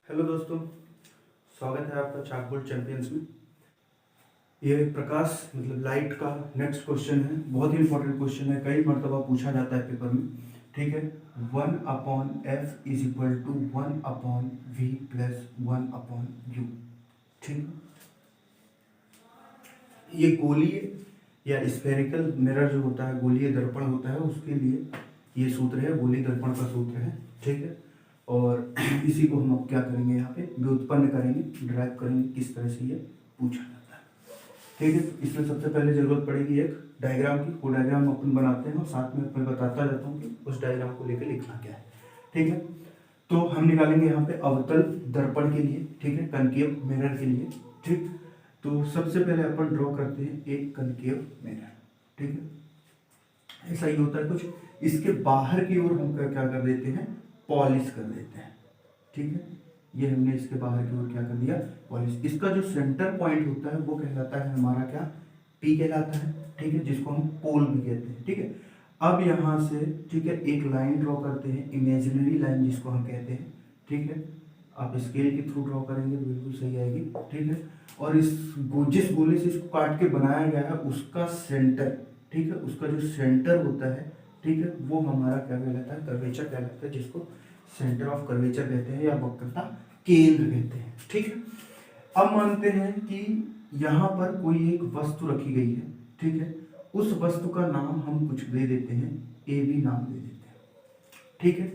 Hello दोस्तों, स्वागत है आपका चाकबोर्ड चैंपियंस में। ये प्रकाश मतलब लाइट का नेक्स्ट क्वेश्चन है। बहुत ही इंपॉर्टेंट क्वेश्चन है, कई मरतबा पूछा जाता है पेपर में। ठीक है, 1/f is equal to 1/v plus 1/u। ठीक, ये गोलीय या स्फेरिकल मिरर जो होता है, गोलीय दर्पण होता है, उसके लिए ये सूत्र है, गोलीय दर्पण का सूत्र है। ठीक है, और इसी को हम अब क्या करेंगे, यहाँ पे व्युत्पन्न करेंगे, ड्राइव करेंगे किस तरह से ये पूछा जाता है। ठीक है, तो इसमें सबसे पहले जरूरत पड़ेगी एक डायग्राम की। वो डायग्राम अपन बनाते हैं और साथ में मैं बताता जाता हूँ कि उस डायग्राम को लेकर लिखना क्या है। ठीक है, तो हम निकालेंगे यहाँ पे अवतल दर्पण के लिए, ठीक है, कनकेव मिरर के लिए। ठीक, तो सबसे पहले अपन ड्रॉ करते हैं एक कनकेव मिरर। ठीक है, ऐसा ही होता है कुछ। इसके बाहर की ओर हम क्या कर देते हैं, पॉलिश कर देते हैं। ठीक है, ये हमने इसके बाहर की ओर क्या कर दिया, पॉलिश। इसका जो सेंटर पॉइंट होता है वो कहलाता है हमारा क्या, पी कहलाता है। ठीक है, जिसको हम पोल भी कहते हैं। ठीक है, अब यहाँ से ठीक है एक लाइन ड्रॉ करते हैं, इमेजिनरी लाइन जिसको हम कहते हैं। ठीक है, आप स्केल के थ्रू ड्रॉ करेंगे तो बिल्कुल सही आएगी। ठीक है, और जिस गोले से इसको काट के बनाया गया है उसका सेंटर, ठीक है, उसका जो सेंटर होता है, ठीक है, वो हमारा क्या कहलाता है, कर्वेचर कहलाता है, जिसको सेंटर ऑफ कर्वेचर कहते हैं या वक्रता केंद्र कहते हैं। ठीक है, अब मानते हैं कि यहाँ पर कोई एक वस्तु रखी गई है। ठीक है, उस वस्तु का नाम हम कुछ दे देते हैं, ए बी नाम दे देते हैं। ठीक है,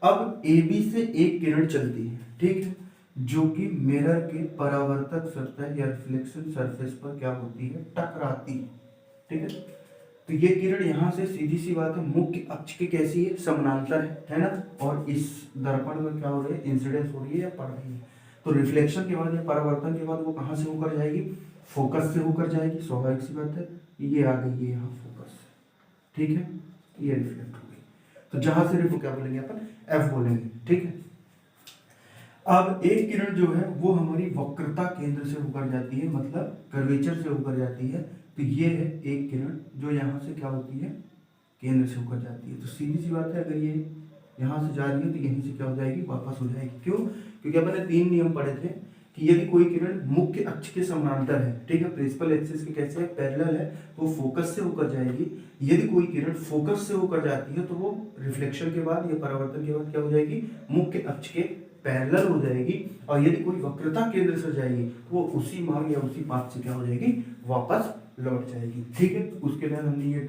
अब ए बी से एक किरण चलती है, ठीक है, जो कि मिरर के परावर्तक सतह या रिफ्लेक्शन सरफेस पर क्या होती है, टकराती है। ठीक है, तो ये किरण यहाँ से सीधी सी बात है मुख्य अक्ष के कैसी है, समानांतर है ना, और इस दर्पण में क्या हो रही है, इंसिडेंस हो रही है या पड़ रही है। तो रिफ्लेक्शन के बाद या परावर्तन के बाद वो कहाँ से होकर जाएगी, फोकस से होकर जाएगी। स्वाभाविक सी बात है, ये आ गई है यहाँ फोकस। ठीक है, ये रिफ्लेक्ट हो गई, तो जहां से रिफ्लेक्ट क्या बोलेंगे अपन, एफ बोलेंगे। ठीक है, अब एक किरण जो है वो हमारी वक्रता केंद्र से होकर जाती है, मतलब कर्वेचर से होकर जाती है। तो ये है एक किरण जो यहाँ से क्या होती है, केंद्र से होकर जाती है। तो सीधी सी बात है, अगर ये यहाँ से जा रही है तो यहीं से क्या हो जाएगी, वापस हो जाएगी। क्यों, क्योंकि अपन ने 3 नियम पढ़े थे कि यदि कोई किरण मुख्य अक्ष के समानांतर है, ठीक है, प्रिंसिपल एक्सिस के कैसे है, पैरेलल है, तो फोकस से होकर जाएगी। यदि कोई किरण फोकस से होकर जाती है तो वो रिफ्लेक्शन के बाद या परावर्तन के बाद क्या हो जाएगी, मुख्य अक्ष के पैरेलल हो जाएगी। और यदि कोई वक्रता केंद्र से जाएगी तो वो उसी मार्ग या उसी पाथ से क्या हो जाएगी, वापस लौट जाएगी। ठीक है, तो उसके बाद हमने ये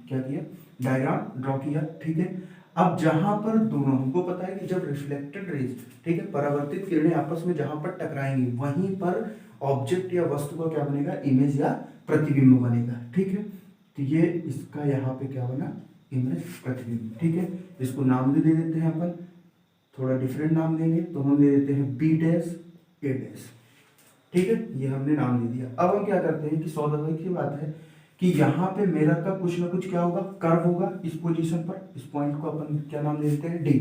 क्या किया, डायग्राम ड्रॉ किया। ठीक है, अब जहां पर दोनों, हमको पता है कि जब रिफ्लेक्टेड रेज, ठीक है, परावर्तित किरणें आपस में जहां पर टकराएंगी वहीं पर ऑब्जेक्ट या वस्तु का क्या बनेगा, इमेज या प्रतिबिंब बनेगा। ठीक है, तो ये इसका यहाँ पे क्या बना, इमेज प्रतिबिंब। ठीक है, इसको नाम भी दे देते हैं अपन, थोड़ा डिफरेंट नाम देंगे तो हम दे देते हैं बी डैश ए डैश। ठीक है, ये हमने नाम दे दिया। अब हम क्या करते हैं कि स्वाभाविक की बात है कि यहाँ पे मिरर का कुछ ना कुछ क्या होगा, कर्व होगा इस पोजीशन पर। इस पॉइंट को अपन क्या नाम दे देते हैं, डी।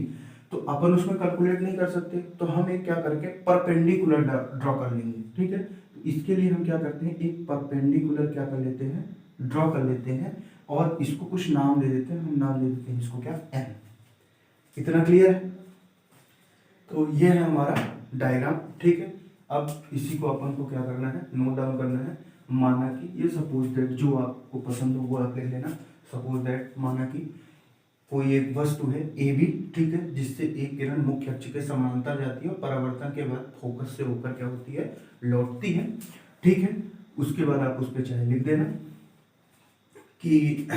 तो अपन उसमें कैलकुलेट नहीं कर सकते, तो हम एक क्या करके परपेंडिकुलर ड्रॉ कर लेंगे। ठीक है, तो इसके लिए हम क्या करते हैं, एक परपेंडिकुलर क्या कर लेते हैं, ड्रॉ कर लेते हैं, और इसको कुछ नाम दे देते हैं। हम नाम दे देते हैं इसको क्या, एन। इतना क्लियर है, तो ये है हमारा डायग्राम। ठीक है, अब इसी को अपन को क्या करना है, नोट डाउन करना है। माना कि ये सपोज दैट, जो आपको पसंद हो वो आप ले लेना। सपोज दैट माना कि कोई एक वस्तु है ए बी, ठीक है, जिससे एक किरण मुख्य अक्ष के समानांतर जाती है और परावर्तन के बाद फोकस से होकर क्या होती है, लौटती है। ठीक है, उसके बाद आप उस पर चाहे लिख देना कि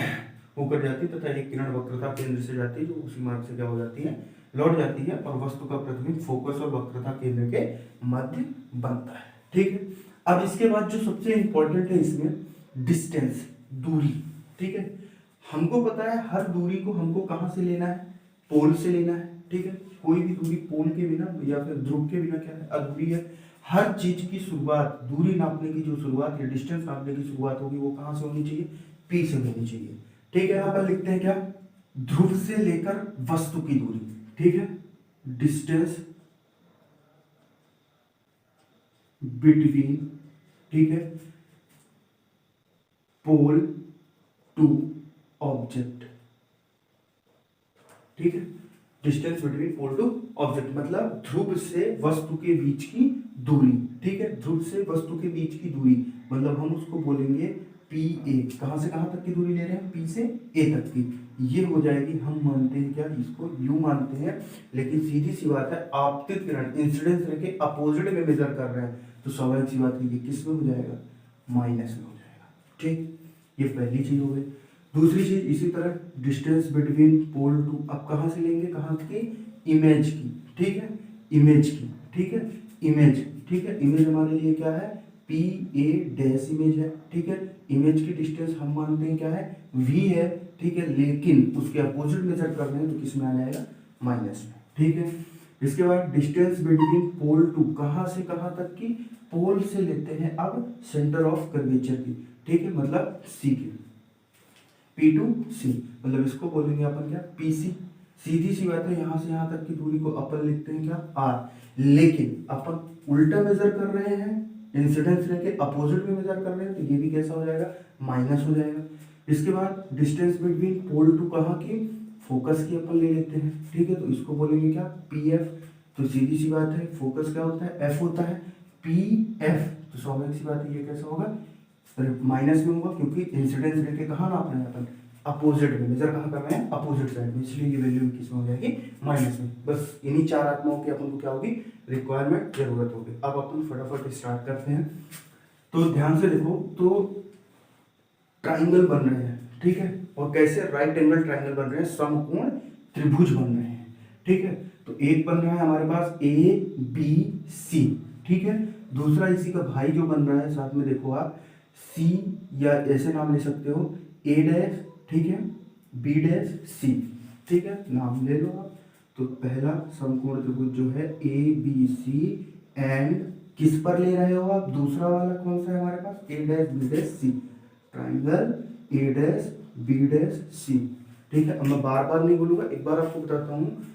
होकर जाती है, तथा एक किरण वक्रता केंद्र से जाती है जो उसी मार्ग से क्या हो जाती है, लौट जाती है, और वस्तु का प्रतिबिंब फोकस और वक्रता केंद्र के मध्य बनता है। ठीक है, अब इसके बाद जो सबसे इंपॉर्टेंट है इसमें, डिस्टेंस, दूरी। ठीक है, हमको पता है हर दूरी को हमको कहाँ से लेना है, पोल से लेना है। ठीक है, कोई भी दूरी पोल के बिना या फिर ध्रुव के बिना क्या है, अधूरी है। हर चीज की शुरुआत, दूरी नापने की जो शुरुआत या डिस्टेंस नापने की शुरुआत होगी वो कहाँ से होनी चाहिए, पी से होनी चाहिए। ठीक है, यहाँ पर लिखते हैं क्या, ध्रुव से लेकर वस्तु की दूरी। ठीक है, डिस्टेंस बिटवीन, ठीक है, पोल टू ऑब्जेक्ट। ठीक है, distance between pole to object मतलब ध्रुव से वस्तु के बीच की दूरी, ठीक है, ध्रुव से वस्तु के बीच की दूरी मतलब हम उसको बोलेंगे पी ए। कहाँ से कहाँ तक की दूरी ले रहे हैं, पी से ए तक की, ये हो जाएगी। हम मानते हैं क्या, इसको यू मानते हैं, लेकिन सीधी सी बात है आपतित किरण इंसिडेंस रे के अपोजिट में मेजर कर रहे हैं, तो स्वाभाविक सी बात है ये किस में हो जाएगा, माइनस में हो जाएगा। ठीक, ये पहली चीज हो गई। दूसरी चीज इसी तरह डिस्टेंस बिटवीन पोल टू, अब कहाँ से लेंगे, कहाँ की, इमेज की, ठीक है, इमेज की, ठीक है, इमेज, ठीक है, इमेज हमारे लिए क्या है, पी ए डैश इमेज है, ठीक है, इमेज की डिस्टेंस हम मानते हैं क्या है, वी है, ठीक है, लेकिन उसके अपोजिट मेजर कर रहे हैं तो किस में आ जाएगा, माइनस में, ठीक है। इसके बाद डिस्टेंस बिटवीन पोल टू, कहाँ से कहाँ तक की, पोल से लेते हैं अब सेंटर ऑफ कर्वेचर की, ठीक है, मतलब सी की, पी टू सी, मतलब इसको बोलेंगे अपन क्या, पी सी। सीधी सी बात है, यहाँ से यहाँ तक की दूरी को अपन लिखते हैं क्या, आर, लेकिन अपन उल्टा मेजर कर रहे हैं, इंसिडेंस रे के अपोजिट में मेजर कर रहे हैं, तो ये भी कैसा हो जाएगा, माइनस हो जाएगा। इसके बाद डिस्टेंस बिटवीन पोल टू कहाँ की, फोकस की अपन ले लेते हैं, ठीक है, तो इसको बोलेंगे क्या, पी एफ। तो सीधी सी बात है, फोकस क्या होता है, एफ होता है, पी एफ, तो स्वाभाविक सी बात है ये कैसा होगा, माइनस में होगा, क्योंकि इंसिडेंस रे के कहाँ नाप रहे हैं अपन, अपोजिट में, मेजर कहाँ कर रहे हैं, अपोजिट साइड में, इसलिए ये वैल्यू किस में हो जाएगी, माइनस में। बस इन्हीं चार आत्माओं की अपन को क्या होगी, रिक्वायरमेंट, जरूरत होगी। अब अपन फटाफट स्टार्ट करते हैं। तो ध्यान से देखो, तो ट्राइंगल बन रहे हैं, ठीक है, और कैसे, राइट एंगल ट्राइंगल बन रहे हैं, समकोण त्रिभुज बन रहे हैं, ठीक है। तो एक बन रहा है हमारे पास ए बी सी, ठीक है, दूसरा इसी का भाई जो बन रहा है साथ में, देखो आप सी, या ऐसे नाम ले सकते हो, ए डैश, ठीक है, बी डैश सी, ठीक है, नाम ले लो आप। तो पहला समकोण त्रिभुज जो है ए बी सी, एंड किस पर ले रहे हो आप, दूसरा वाला कौन सा है हमारे पास, A dash B dash C, triangle A dash B dash C, ठीक है। अब मैं बार बार नहीं बोलूंगा, एक बार आपको बताता हूँ,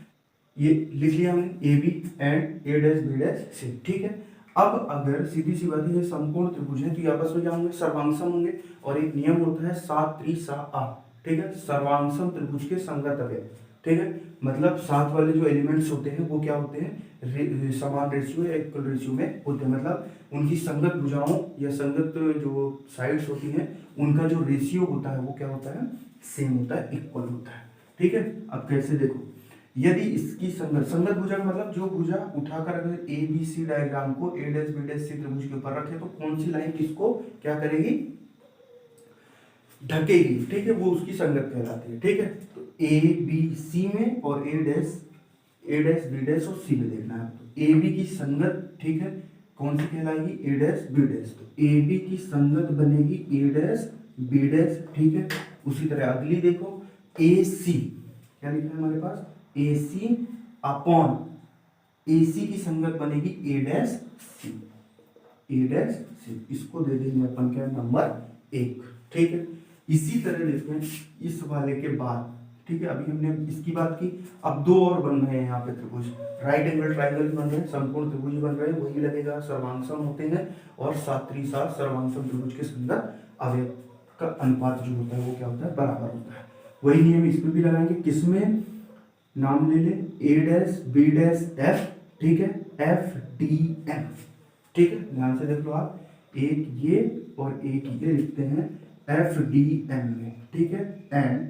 ये लिख लिया हमने, A B and A dash B dash C, ठीक है। अब अगर सीधी सी बात है ये समकोण त्रिभुज है, तो ये आपस में क्या होंगे, सर्वांगसम होंगे, और एक नियम होता है सात त्रि सा आ, ठीक है, सर्वांगसम त्रिभुज के संगत अवयव, ठीक है, मतलब सात वाले जो एलिमेंट्स होते हैं वो क्या होते हैं, समान रेशियो या इक्वल रेशियो में होते हैं, मतलब उनकी संगत भुजाओं या संगत जो साइड्स होती हैं उनका जो रेशियो होता है वो क्या होता है, सेम होता है, इक्वल होता है, ठीक है। अब कैसे देखो, यदि इसकी संगत भुजा का मतलब जो भुजा उठाकर अगर ए बी सी डायग्राम को ए डैश बी डैश सी त्रिभुज के ऊपर रखे तो कौन सी लाइन किसको क्या करेगी, ढकेगी, ठीक है, वो उसकी संगत कहलाती है, ठीक है। तो ए बी सी में और ए डैश बी डैश और सी में देखना है, तो ए बी की संगत, ठीक है, कौन सी कहलाएगी, ए डैश बी डैश, तो ए बी की संगत बनेगी ए डैश बी डैश, ठीक है। उसी तरह अगली देखो, ए सी, क्या लिखा है हमारे पास, ए सी अपॉन ए सी की संगत बनेगी ए डैश सी, ए डैश सी, इसको दे देंगे अपन क्या, नंबर एक, ठीक है। इसी तरह देखते हैं इस वाले के बाद, ठीक है, अभी हमने इसकी बात की, अब दो और बन रहे हैं यहाँ पे त्रिभुज, राइट एंगल ट्राइंगल बन रहे हैं, समकोण त्रिभुज बन रहे हैं, वही लगेगा, सर्वांगसम होते हैं, और सात त्रि सा सर्वांगसम त्रिभुज के संगत अवयव का अनुपात जो होता है वो क्या होता है, बराबर होता है। वही नियम इसमें भी लगाएंगे, किसमें, नाम ले ले, ए डैश बी डैश एफ, ठीक है, एफ डी एम, ठीक है, ध्यान से देख लो आप, एक ये और एक ये लिखते हैं एफ डी एम में, ठीक है, एंड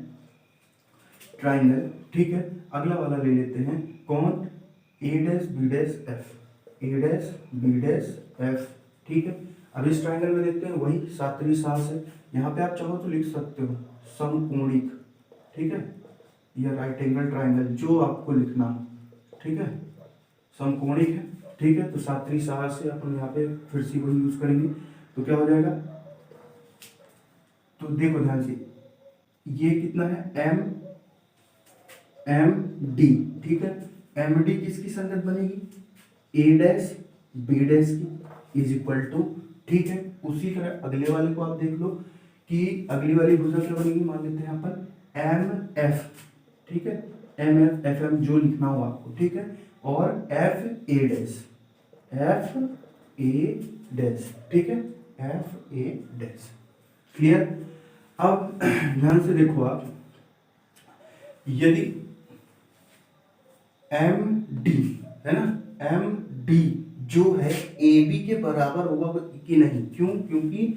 ट्राइंगल, ठीक है। अगला वाला ले लेते हैं कौन, ए dash B dash F, A dash B dash F, ठीक है। अब इस ट्राइंगल में देखते हैं वही सात त्रि सा है, यहाँ पे आप चाहो तो लिख सकते हो समकोणिक, ठीक है, या राइट एंगल ट्राइंगल जो आपको लिखना, ठीक है, समकोणिक है, ठीक है। तो सात त्रि सा से अपन यहाँ पे फिर से वही यूज करेंगे, तो क्या हो जाएगा, तो देखो ध्यान से, ये कितना है, एम डी, ठीक है, एम डी किसकी संगत बनेगी, ए डैश बी डैश की इज इक्वल टू, ठीक है। उसी तरह अगले वाले को आप देख लो कि अगली वाली भुजा क्या बनेगी, मान लेते हैं अपन एम एफ, ठीक है, एम एफ एफ एम जो लिखना हो आपको, ठीक है, और F A dash, F A dash, ठीक है, एफ ए डैश, क्लियर। अब ध्यान से देखो आप, यदि एम डी है ना, एम डी जो है ए बी के बराबर होगा कि नहीं, क्यों, क्योंकि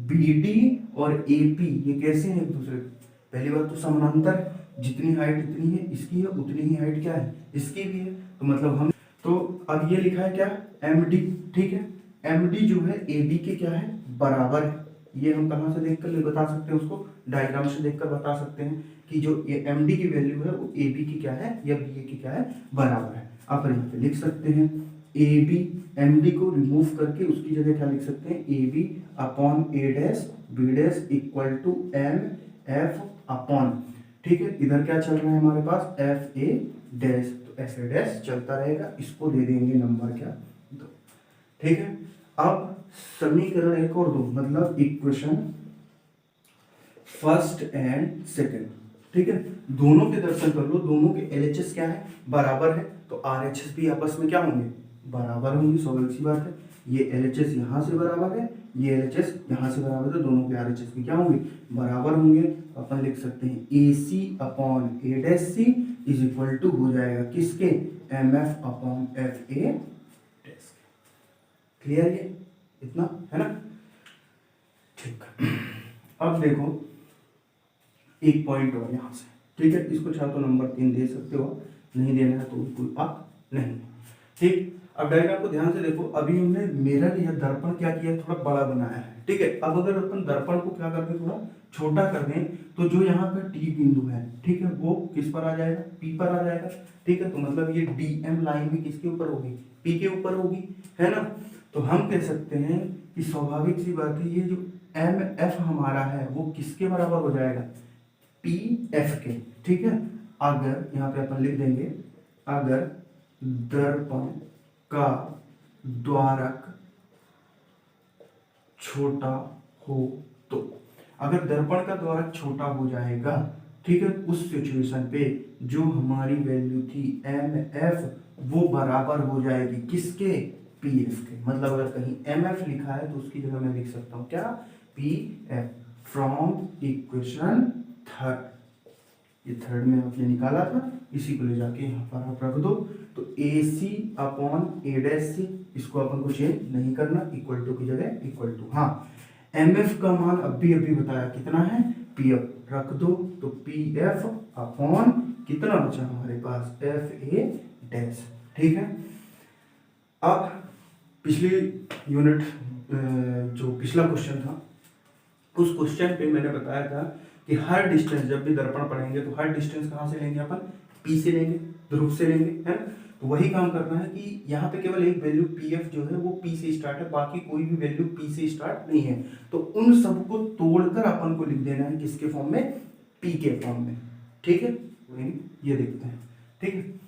बी डी और ए पी ये कैसे हैं एक दूसरे, पहली बात तो समानांतर, जितनी हाइट इतनी है इसकी है, उतनी ही हाइट क्या है इसकी भी है, तो मतलब हम, तो अब ये लिखा है क्या, एम डी, ठीक है, एम डी जो है ए बी के क्या है बराबर है, ये हम कहाँ से देखकर बता सकते हैं, उसको डायग्राम से देखकर बता सकते हैं कि जो एम डी की वैल्यू है वो ए बी की क्या है या बी ए की क्या है बराबर है। आप यहाँ पे लिख सकते हैं ए बी, एम डी को रिमूव करके उसकी जगह क्या लिख सकते हैं, A B upon A dash B dash equal to M F upon, ठीक है, इधर क्या चल रहा है हमारे पास एफ ए डैश, तो एफ ए डैश चलता रहेगा, इसको दे देंगे नंबर क्या 2, ठीक है। अब समीकरण एक और दो, मतलब इक्वेशन फर्स्ट एंड सेकंड, ठीक है, दोनों के दर्शन कर लो, दोनों के एलएचएस क्या है बराबर है, तो आरएचएस भी आपस में क्या होंगे बराबर होंगे, स्वाभाविक सी बात है, ये एलएचएस यहाँ से बराबर है, ये एलएचएस यहाँ से बराबर है, तो दोनों के आरएचएस भी क्या होंगे बराबर होंगे, अपन लिख सकते हैं A C upon A dash C is equal to हो जाएगा किसके, M F upon F A dash. Clear ये इतना है ना, ठीक। अब देखो एक पॉइंट और यहाँ से, ठीक है, इसको चाहे तो नंबर 3 दे सकते हो, नहीं देना है तो कोई बात नहीं, ठीक। अब डायग्राम को ध्यान से देखो, अभी हमने मिरर या दर्पण क्या किया, थोड़ा बड़ा बनाया है, ठीक है। अब अगर अपन दर्पण को क्या कर दें, थोड़ा छोटा कर दें, तो जो यहाँ पे टी बिंदु है, ठीक है, वो किस पर आ जाएगा, पी पर आ जाएगा, ठीक है, तो मतलब ये डी एम लाइन भी किसके ऊपर होगी, पी के ऊपर होगी, है ना। तो हम कह सकते हैं कि स्वाभाविक सी बात है, ये जो एम एफ हमारा है वो किसके बराबर हो जाएगा, पी एफ के, ठीक है। अगर यहाँ पे अपन लिख देंगे, अगर दर्पण का द्वारक छोटा हो तो, अगर दर्पण का द्वारक छोटा हो जाएगा, ठीक है, उस सिचुएशन पे जो हमारी वैल्यू थी एम एफ वो बराबर हो जाएगी किसके, पी एफ के। मतलब अगर कहीं एम एफ लिखा है तो उसकी जगह मैं लिख सकता हूँ क्या, P F, from equation third, ये थर्ड में आपने निकाला था, इसी को ले जाके यहाँ पर आप रख दो, तो ए सी अपॉन ए डैश सी, इसको अपन को चेंज नहीं करना, इक्वल टू की जगह इक्वल टू, हाँ एम एफ का मान अभी बताया कितना है, पी एफ रख दो, तो पी एफ अपॉन कितना बचा हमारे पास, एफ ए डैश, ठीक है। अब पिछली यूनिट जो पिछला क्वेश्चन था, उस क्वेश्चन पे मैंने बताया था कि हर डिस्टेंस, जब भी दर्पण पढ़ेंगे तो हर डिस्टेंस कहाँ से लेंगे अपन, पी से लेंगे, ध्रुव से लेंगे, है ना। तो वही काम करना है कि यहाँ पे केवल एक वैल्यू पी एफ जो है वो पी से स्टार्ट है, बाकी कोई भी वैल्यू पी से स्टार्ट नहीं है, तो उन सबको तोड़कर अपन को लिख देना है किसके फॉर्म में, पी के फॉर्म में, ठीक है। ये देखते हैं, ठीक है,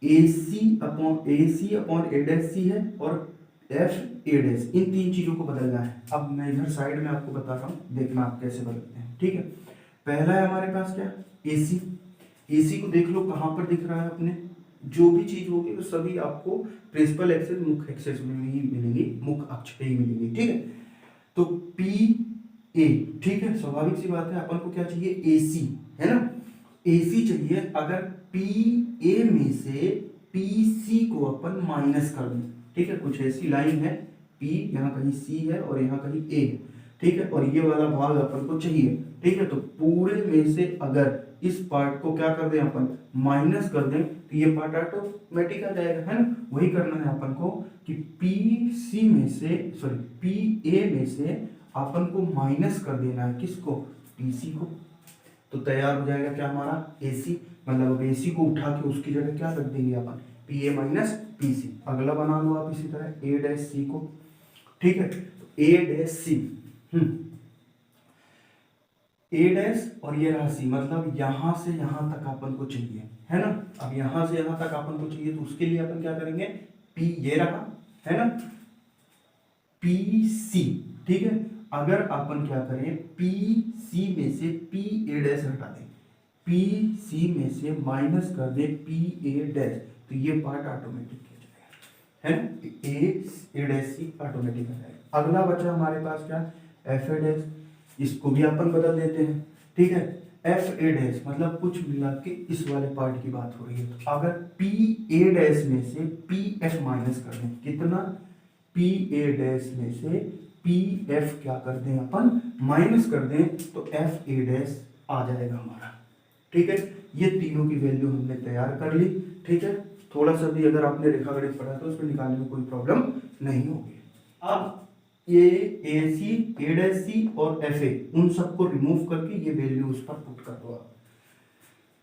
ए सी अपॉन ए डैश सी है और एफ ए डैश, इन तीन चीजों को बदलना है। अब मैं इधर साइड में आपको बता रहा हूँ, देखना आप कैसे बदलते हैं, ठीक है। पहला है हमारे पास क्या, एसी, एसी को देख लो कहाँ पर दिख रहा है अपने, जो भी चीज होगी वो सभी आपको प्रिंसिपल एक्सेस मुख्य एक्सेस में ही मिलेंगी, मुख्य अक्ष पे ही मिलेंगी, ठीक है। तो पी ए, ठीक है, स्वाभाविक सी बात है, अपन को क्या चाहिए, एसी, है ना, एसी चाहिए। अगर पी ए में से पी सी को अपन माइनस कर दें, ठीक है, कुछ ऐसी लाइन है, पी यहाँ कहीं सी है और यहाँ कहीं ए है, ठीक है, और ये वाला भाग अपन को चाहिए, ठीक है। तो पूरे में से अगर इस पार्ट को क्या कर दें अपन, माइनस कर दें, तो ये पार्ट ऑटोमेटिक आ जाएगा, है ना। वही करना है अपन को कि पी सी में से, सॉरी पी ए में से अपन को माइनस कर देना है किसको, पी सी को, तो तैयार हो जाएगा क्या हमारा, एसी। मतलब अब एसी को उठा के उसकी जगह क्या रख देंगे अपन, P A minus P C. अगला बना लो आप इसी तरह ए डैश सी को, ठीक है, तो ए डैश सी, ए डैश और ये रहा सी, मतलब यहां से यहां तक अपन को चाहिए, है ना। अब यहां से यहां तक अपन को चाहिए, तो उसके लिए अपन क्या करेंगे, पी ये रहा, है ना, पी सी, ठीक है। अगर अपन क्या करें, पी सी में से पी ए डैश हटा दें, पी सी में से माइनस कर दें पी ए डैश, तो ये पार्ट ऑटोमेटिक हो जाएगा, है ना, ए डैश सी ऑटोमेटिक हो जाएगा। अगला बचा हमारे पास क्या, एफ ए डैश, इसको भी अपन बदल देते हैं, ठीक है। एफ ए डैश मतलब कुछ मिला के इस वाले पार्ट की बात हो रही है। तो अगर पी ए डैश में से पी एफ माइनस कर दें, कितना, पी ए डैश में से पी एफ क्या कर दें अपन माइनस कर दें, तो एफ ए डैश आ जाएगा हमारा। ठीक है, ये तीनों की वैल्यू हमने तैयार कर ली। ठीक है, थोड़ा सा भी अगर आपने रेखागणित पढ़ा तो उसको निकालने में कोई प्रॉब्लम नहीं होगी। अब ये ए सी, ए डैश सी और एफ ए, उन सबको रिमूव करके ये वैल्यू उस पर पुट कर दो आप।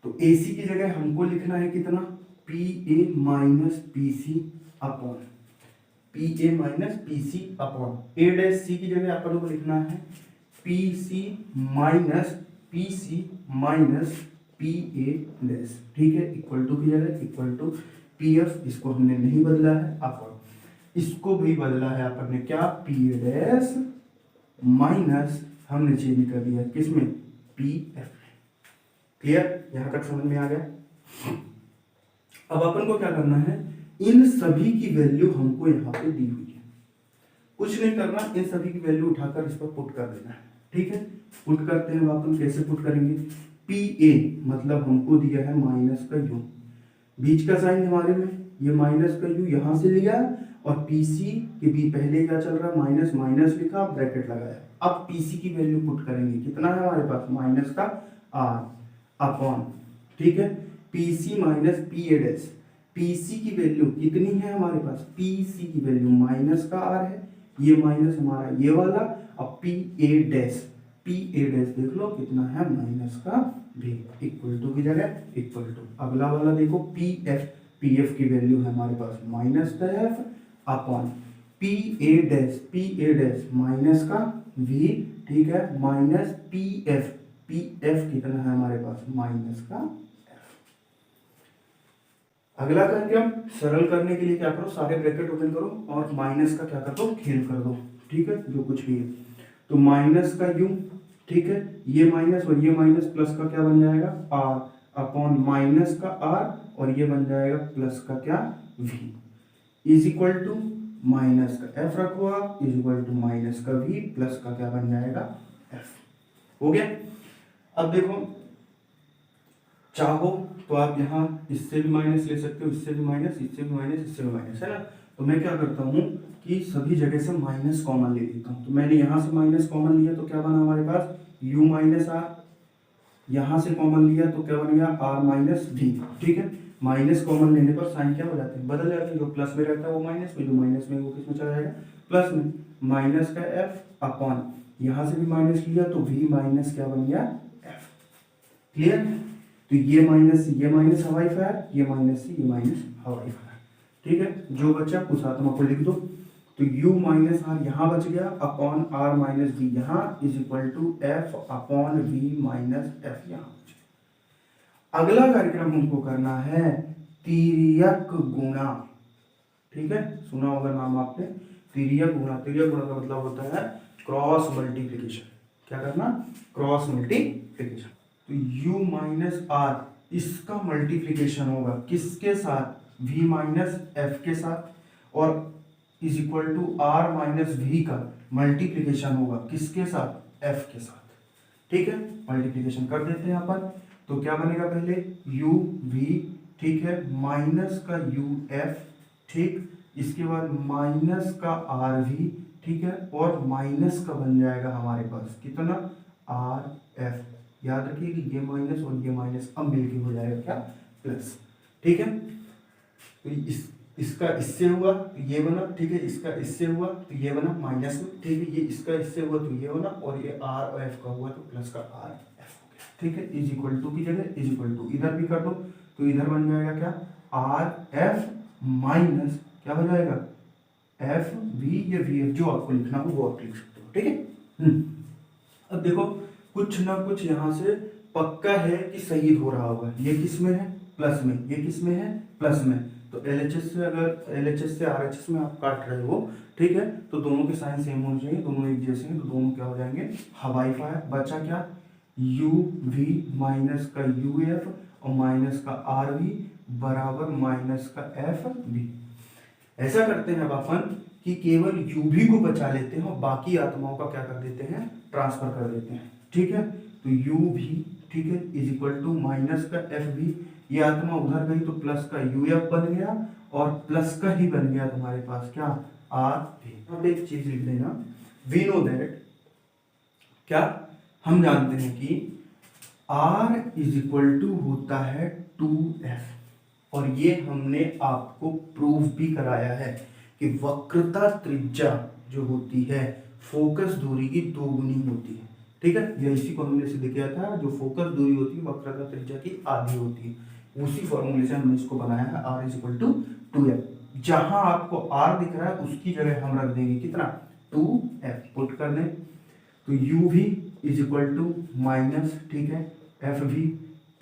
तो ए सी की जगह हमको लिखना है कितना, P A minus P C upon P A minus P C upon A dash C की जगह अपन को लिखना है P C minus P C minus P A dash. ठीक है, इक्वल टू की जगह इक्वल टू पी एफ, इसको हमने नहीं बदला है, अपॉन इसको भी बदला है अपन ने क्या, पी ए डैश माइनस हमने चेंज कर दिया किसमें, पी एफ। क्लियर, यहां तक समझ में आ गया। अब अपन को क्या करना है, इन सभी की वैल्यू हमको यहाँ पे दी हुई है, कुछ नहीं करना, इन सभी की वैल्यू उठाकर इस पर पुट कर देना है। ठीक है, पुट करते हैं। अपन कैसे पुट करेंगे, पी ए मतलब हमको दिया है माइनस का यू, बीच का साइन हमारे में ये माइनस का यू यहां से लिया, और पीसी के भी पहले क्या चल रहा है, माइनस माइनस लिखा, ब्रैकेट लगाया। अब पीसी की वैल्यू पुट करेंगे, कितना है हमारे पास, माइनस का आर अपॉन, ठीक है, PC minus P A dash, PC की वैल्यू कितनी है हमारे पास, पीसी की वैल्यू माइनस का आर है, ये माइनस हमारा ये वाला, अब P A dash, P A dash देख लो कितना है, माइनस का भी, इक्वल टू की जगह इक्वल टू, अगला वाला देखो पी एफ, पी एफ की वैल्यू है हमारे पास माइनस का F upon P A dash minus का वी, ठीक है, माइनस पी एफ कितना है हमारे पास, माइनस का एफ। अगला करेंगे हम, सरल करने के लिए क्या करो, सारे ब्रैकेट ओपन करो और माइनस का क्या कर दो, खेल कर दो। ठीक है, जो कुछ भी है, तो माइनस का यू, ठीक है, ये माइनस और ये माइनस, प्लस का क्या बन जाएगा, आर अपॉन माइनस का आर, और ये बन जाएगा प्लस का क्या, V, is equal to minus का एफ रखो आप, इज इक्वल टू माइनस का वी प्लस का क्या बन जाएगा, एफ। हो गया। अब देखो, चाहो तो आप यहाँ इससे भी माइनस ले सकते हो, इससे भी माइनस, इससे भी माइनस, इससे भी माइनस, है ना। तो मैं क्या करता हूँ कि सभी जगह से माइनस कॉमन ले लेता हूँ। तो मैंने यहाँ से माइनस कॉमन लिया तो क्या बना हमारे पास, u माइनस आर, यहाँ से कॉमन लिया तो क्या बन गया, r माइनस डी। ठीक है, माइनस कॉमन लेने पर साइन क्या हो जाते हैं, बदल जाते हैं, जो प्लस में रहता है वो माइनस में, जो माइनस में वो किस में चला जाएगा, प्लस में, माइनस का f अपॉन यहाँ से भी माइनस लिया तो v माइनस क्या बन गया, f। क्लियर, तो ये माइनस हवाई फायर, ये माइनस से ये माइनस हवाई फायर। ठीक है, जो बचा उस आत्मा को लिख दो, तो u माइनस आर यहाँ बच गया अपॉन r माइनस वी यहाँ, is equal to f upon v minus f यहाँ। अगला कार्यक्रम हमको करना है तिर्यक गुणा। ठीक है, सुना होगा नाम आपने, तिर्यक गुणा। तिर्यक गुणा का मतलब होता है क्रॉस मल्टीप्लिकेशन। क्या करना, क्रॉस मल्टीप्लिकेशन। तो u माइनस आर, इसका मल्टीप्लिकेशन होगा किसके साथ, v माइनस f के साथ, और is equal to r minus v का मल्टीप्लिकेशन होगा किसके साथ, f के साथ। ठीक है, मल्टीप्लिकेशन कर देते हैं अपन, तो क्या बनेगा, पहले u v, ठीक है, माइनस का u f, ठीक, इसके बाद माइनस का r v, ठीक है, और माइनस का बन जाएगा हमारे पास कितना, r f। याद रखिए कि ये माइनस और ये माइनस अब मिलके हो जाएगा क्या, प्लस। ठीक है, तो इसका इससे हुआ तो ये बना, ठीक है, इसका इससे हुआ तो ये बना माइनस में, ठीक है, ये इसका इससे हुआ तो ये बना, और ये r और f का हुआ तो प्लस का r f हो गया। ठीक है, इज इक्वल टू की जगह इज इक्वल टू, इधर भी कर दो तो इधर बन जाएगा क्या, r f माइनस क्या हो जाएगा, f v या v f, जो आपको लिखना हो वो आप लिख सकते हो। ठीक है, अब देखो कुछ ना कुछ यहाँ से पक्का है कि सही हो रहा होगा। ये किस में है, प्लस में, ये किस में है, प्लस में। तो LHS से, अगर LHS से RHS में आप काट रहे हो, ठीक है, तो दोनों के साइन सेम होने चाहिए, दोनों एक जैसे हैं, तो दोनों क्या हो जाएंगे, हवाई फायर। बचा क्या, u v माइनस का u f और माइनस का r v बराबर माइनस का f v। ऐसा करते हैं अब अपन कि केवल u v को बचा लेते हैं और बाकी आत्माओं का क्या कर देते हैं, ट्रांसफर कर देते हैं। ठीक है, तो u v ठीक है, इज इक्वल टू माइनस का एफ वी, ये आत्मा उधर गई तो प्लस का यू एफ बन गया और प्लस का ही बन गया तुम्हारे पास क्या आर वी। अब एक चीज लिख देना, वी नो दैट, क्या हम जानते हैं कि R इज इक्वल टू होता है 2f, और ये हमने आपको प्रूव भी कराया है कि वक्रता त्रिज्या जो होती है फोकस दूरी की 2 गुनी होती है। ठीक है, ये इसी को हमने सिद्ध किया था, जो फोकस दूरी होती है वक्रता त्रिज्या की आधी होती है। उसी फॉर्मूले से हमने इसको बनाया है R is equal to 2f। जहां आपको R दिख रहा है उसकी जगह हम रख देंगे कितना 2f, पुट कर दें तो u भी इज इक्वल टू माइनस, ठीक है, एफ वी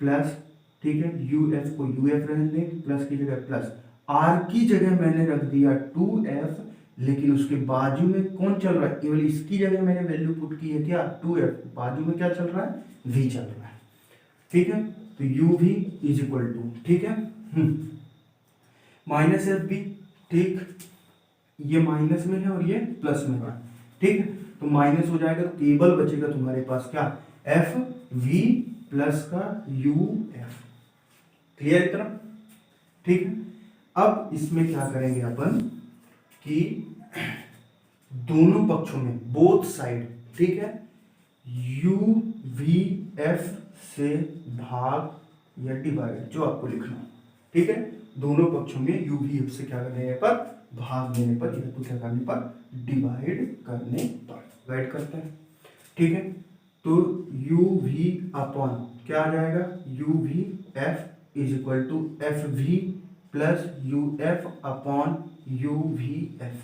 प्लस, ठीक है, यू एफ को यू एफ रहने दें, प्लस की जगह प्लस, आर की जगह मैंने रख दिया 2f, लेकिन उसके बाजू में कौन चल रहा है, केवल इसकी जगह मैंने वैल्यू पुट की है क्या 2f, बाजू में क्या चल रहा है v चल रहा है। ठीक है, तो u भी इज इक्वल टू, ठीक है, माइनस एफ बी, ठीक, ये माइनस में है और ये प्लस में है, ठीक है, तो माइनस हो जाएगा तो केवल बचेगा तुम्हारे पास क्या एफ वी प्लस का यू एफ। क्लियर इतना, ठीक है। अब इसमें क्या करेंगे अपन कि दोनों पक्षों में बोथ साइड, ठीक है, यू वी एफ से भाग या डिवाइड जो आपको लिखना, ठीक है, दोनों पक्षों में यू वी एफ से क्या करने पर भाग देने पर या तो क्या करने पर डिवाइड करने पर डिवाइड करते हैं। ठीक है, तो यू वी अपॉन क्या आ जाएगा U V F is equal to F V plus U F upon U V F.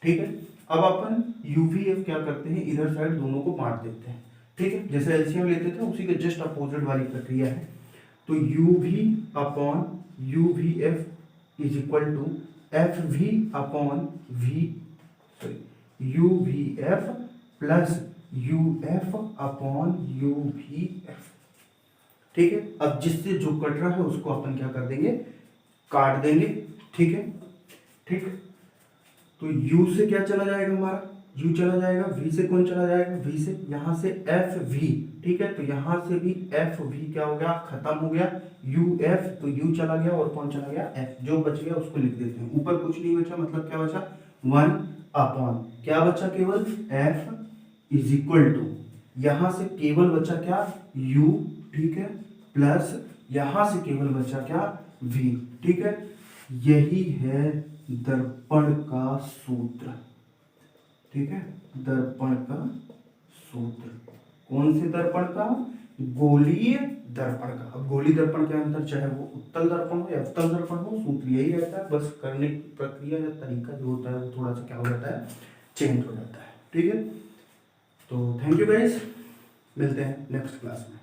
ठीक है, अब अपन यू वी एफ क्या करते हैं, इधर साइड दोनों को बांट देते हैं। ठीक है, जैसे एलसीएम लेते थे उसी के जस्ट अपोजिट वाली प्रक्रिया है। तो U V upon U V F is equal to F V upon V sorry U V F plus U F upon U V F. ठीक है, अब जिससे जो कट रहा है उसको अपन क्या कर देंगे, काट देंगे। ठीक है, ठीक, तो u से क्या चला जाएगा हमारा, u चला जाएगा, v से कौन चला जाएगा, v से यहां से एफ वी। ठीक है, तो यहां से भी एफ वी क्या हो गया, खत्म हो गया, u f, तो u चला गया और कौन चला गया f, जो बच गया उसको लिख देते हैं। ऊपर कुछ नहीं बचा, मतलब क्या बचा 1 अपॉन क्या बचा, केवल f इज इक्वल टू, यहां से केवल बचा क्या u, ठीक है, प्लस यहां से केवल बचा क्या v। ठीक है, यही है दर्पण का सूत्र। ठीक है, दर्पण का सूत्र, कौन से दर्पण का, गोलीय दर्पण का। अब गोलीय दर्पण के अंदर चाहे वो उत्तल दर्पण हो या अवतल दर्पण हो, सूत्र यही रहता है, बस करने की प्रक्रिया या तरीका जो होता है वो थोड़ा सा क्या हो जाता है, चेंज हो जाता है। ठीक है, तो थैंक यू गाइस, मिलते हैं नेक्स्ट क्लास में।